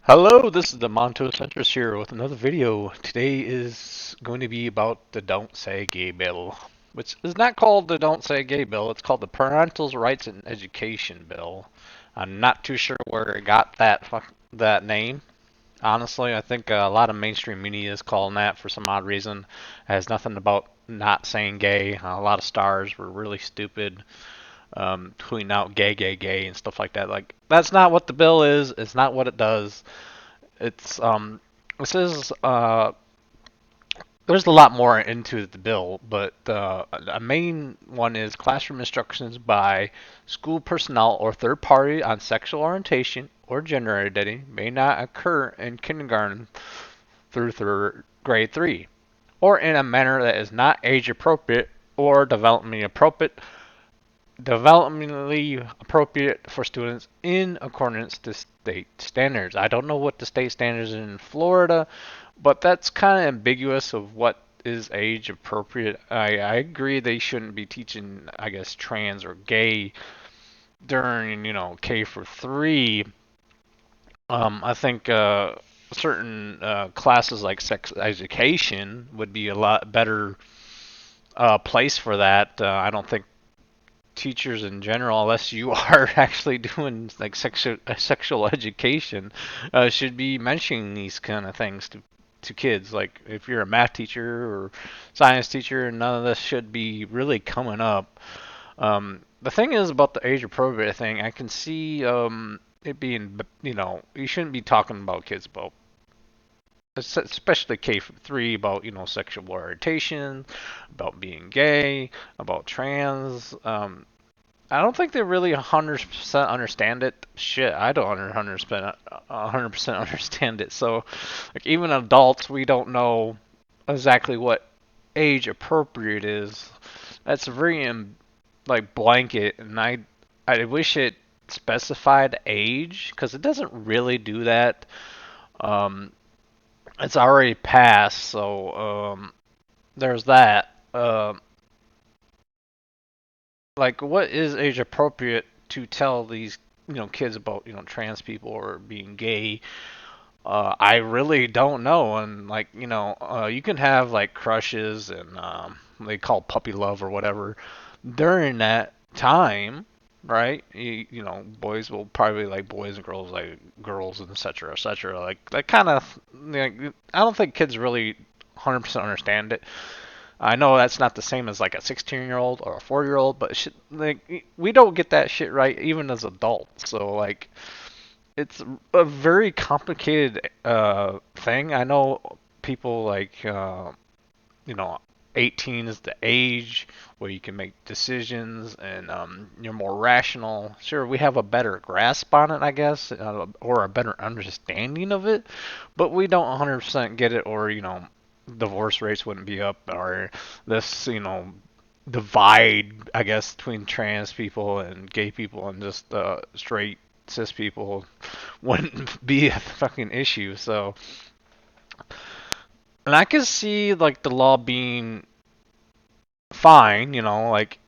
Hello, this is the Montocentris here with another video. Today is going to be about the Don't Say Gay Bill, which is not called the Don't Say Gay Bill. It's called the Parental Rights in Education Bill. I'm not too sure where it got that name. Honestly, I think a lot of mainstream media is calling that for some odd reason. It has nothing about not saying gay. A lot of stars were really stupid, tweeting out gay, gay, gay and stuff like that. Like that's not what the bill is. It's not what it does. It's it says there's a lot more into the bill, but a main one is classroom instructions by school personnel or third party on sexual orientation or gender identity may not occur in kindergarten through grade 3, or in a manner that is not age appropriate or developmentally appropriate for students in accordance to state standards. I don't know what the state standards in Florida, but that's kind of ambiguous of what is age appropriate. I agree they shouldn't be teaching, I guess, trans or gay during, K for 3. I think certain classes like sex education would be a lot better place for that. I don't think teachers in general, unless you are actually doing like sexual education, should be mentioning these kind of things to kids. Like if you're a math teacher or science teacher, none of this should be really coming up. The thing is about the age appropriate thing, I can see it being, you shouldn't be talking about kids about, especially K3, about sexual orientation, about being gay, about trans. I don't think they really 100% understand it. Shit, I don't 100% understand it. So, like even adults, we don't know exactly what age appropriate is. That's very like blanket, and I wish it specified age because it doesn't really do that. Um, it's already passed, so there's that. Like what is age appropriate to tell these kids about trans people or being gay? I really don't know. And like you can have like crushes and they call puppy love or whatever during that time, right? Boys will probably like boys and girls like girls and etc. etc. Like that kind of like, I don't think kids really 100% understand it. I know that's not the same as like a 16-year-old or a 4-year-old, but like we don't get that shit right even as adults. So like it's a very complicated thing. I know people like 18 is the age where you can make decisions and you're more rational. Sure, we have a better grasp on it, I guess, or a better understanding of it, but we don't 100% get it, or divorce rates wouldn't be up, or this divide, I guess, between trans people and gay people and just straight cis people wouldn't be a fucking issue. So, and I can see like the law being fine, like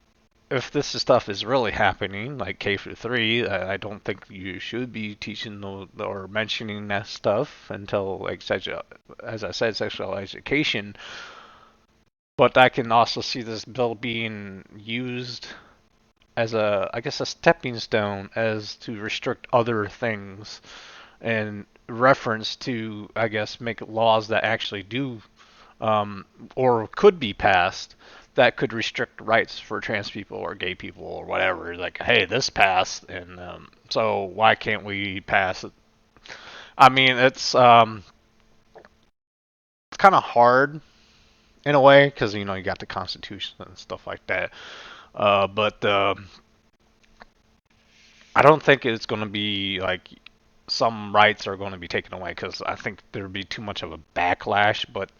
if this stuff is really happening, like K through 3, I don't think you should be teaching or mentioning that stuff until like as I said, sexual education. But I can also see this bill being used as I guess, a stepping stone as to restrict other things and reference to, I guess, make laws that actually do or could be passed that could restrict rights for trans people or gay people or whatever. Like, hey, this passed, and so why can't we pass it? I mean, it's kind of hard in a way because you got the Constitution and stuff like that. But I don't think it's going to be like some rights are going to be taken away because I think there'd be too much of a backlash. But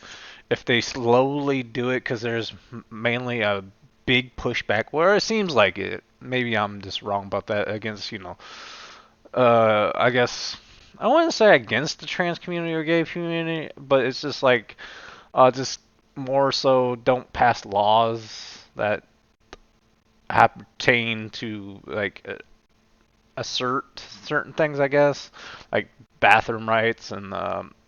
if they slowly do it, because there's mainly a big pushback, where it seems like it. Maybe I'm just wrong about that. Against I guess I wouldn't say against the trans community or gay community, but it's just like just more so don't pass laws that pertain to like assert certain things, I guess, like bathroom rights and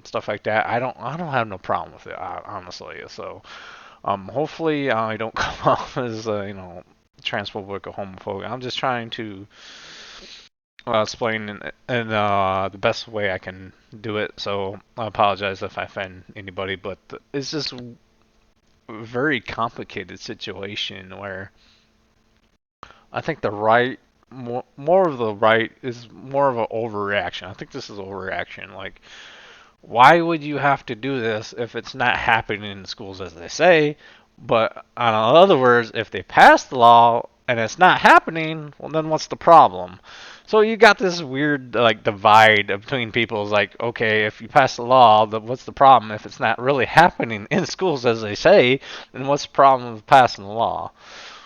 stuff like that, I don't have no problem with it, honestly. So hopefully I don't come off as transphobic or homophobic. I'm just trying to explain in the best way I can do it. So I apologize if I offend anybody, but it's just a very complicated situation where I think the right, more of the right is more of an overreaction. I think this is overreaction. Like, why would you have to do this if it's not happening in the schools as they say? But in other words, if they pass the law and it's not happening, well, then what's the problem? So you got this weird like divide between people. It's like, okay, if you pass the law, what's the problem? If it's not really happening in schools as they say, then what's the problem with passing the law?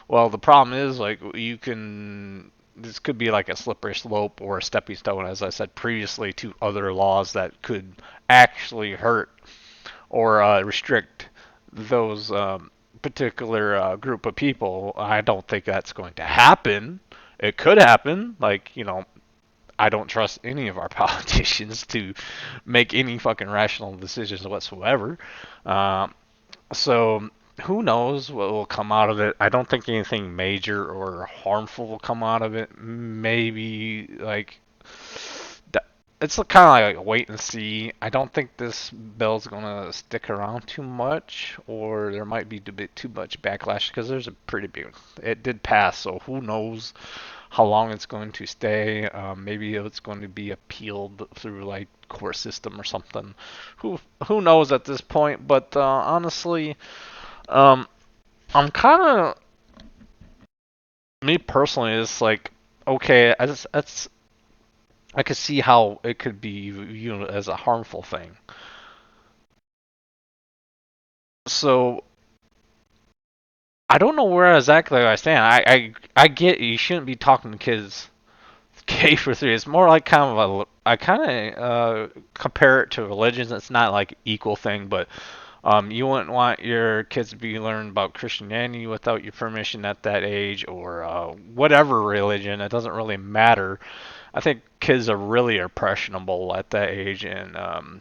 Well, the problem is like you can. This could be like a slippery slope or a stepping stone, as I said previously, to other laws that could actually hurt or restrict those particular group of people. I don't think that's going to happen. It could happen. Like, I don't trust any of our politicians to make any fucking rational decisions whatsoever. So who knows what will come out of it? I don't think anything major or harmful will come out of it. Maybe like it's kind of like wait and see. I don't think this bill's gonna stick around too much, or there might be a bit too much backlash because there's a pretty big. It did pass, so who knows how long it's going to stay. Maybe it's going to be appealed through like court system or something. Who knows at this point? But honestly, um, I'm kind of me personally. It's like okay, I could see how it could be viewed as a harmful thing. So I don't know where exactly I stand. I get you shouldn't be talking to kids K for three. It's more like kind of I kind of compare it to religions. It's not like equal thing, but you wouldn't want your kids to be learning about Christianity without your permission at that age, or whatever religion. It doesn't really matter. I think kids are really impressionable at that age, and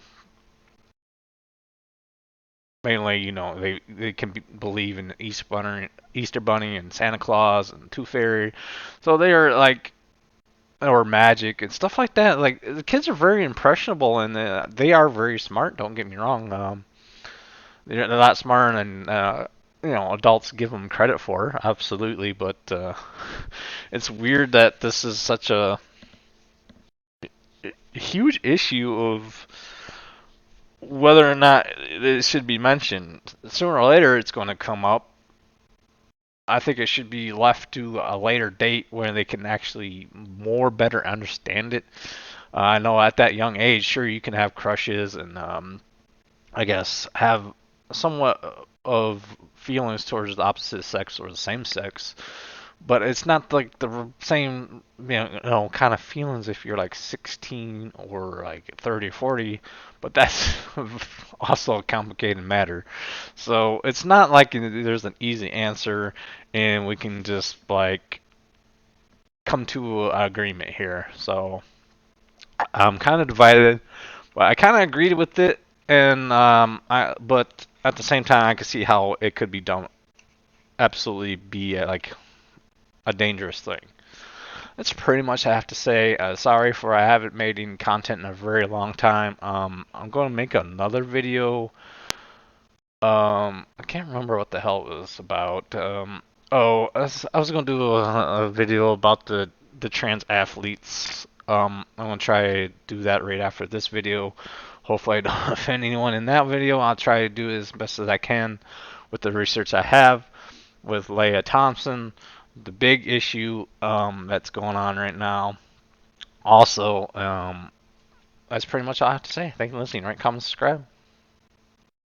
mainly, they can believe in Easter Bunny, and Santa Claus, and Tooth Fairy. So they are like, or magic and stuff like that. Like the kids are very impressionable, and they are very smart. Don't get me wrong. They're a lot smarter than adults give them credit for. Absolutely, but it's weird that this is such a huge issue of whether or not it should be mentioned. Sooner or later, it's going to come up. I think it should be left to a later date where they can actually better understand it. I know at that young age, sure, you can have crushes and I guess have somewhat of feelings towards the opposite sex or the same sex, but it's not like the same kind of feelings if you're like 16 or like 30 or 40. But that's also a complicated matter. So it's not like there's an easy answer and we can just like come to an agreement here. So I'm kind of divided, but I kind of agreed with it, and but at the same time I could see how it could be done, absolutely be like a dangerous thing. That's pretty much I have to say. Sorry for I haven't made any content in a very long time. I'm going to make another video. I can't remember what the hell it was about. I was going to do a video about the trans athletes. I'm going to try to do that right after this video. Hopefully I don't offend anyone in that video. I'll try to do it as best as I can with the research I have with Leah Thompson, the big issue that's going on right now. Also, that's pretty much all I have to say. Thank you for listening. Comment, subscribe.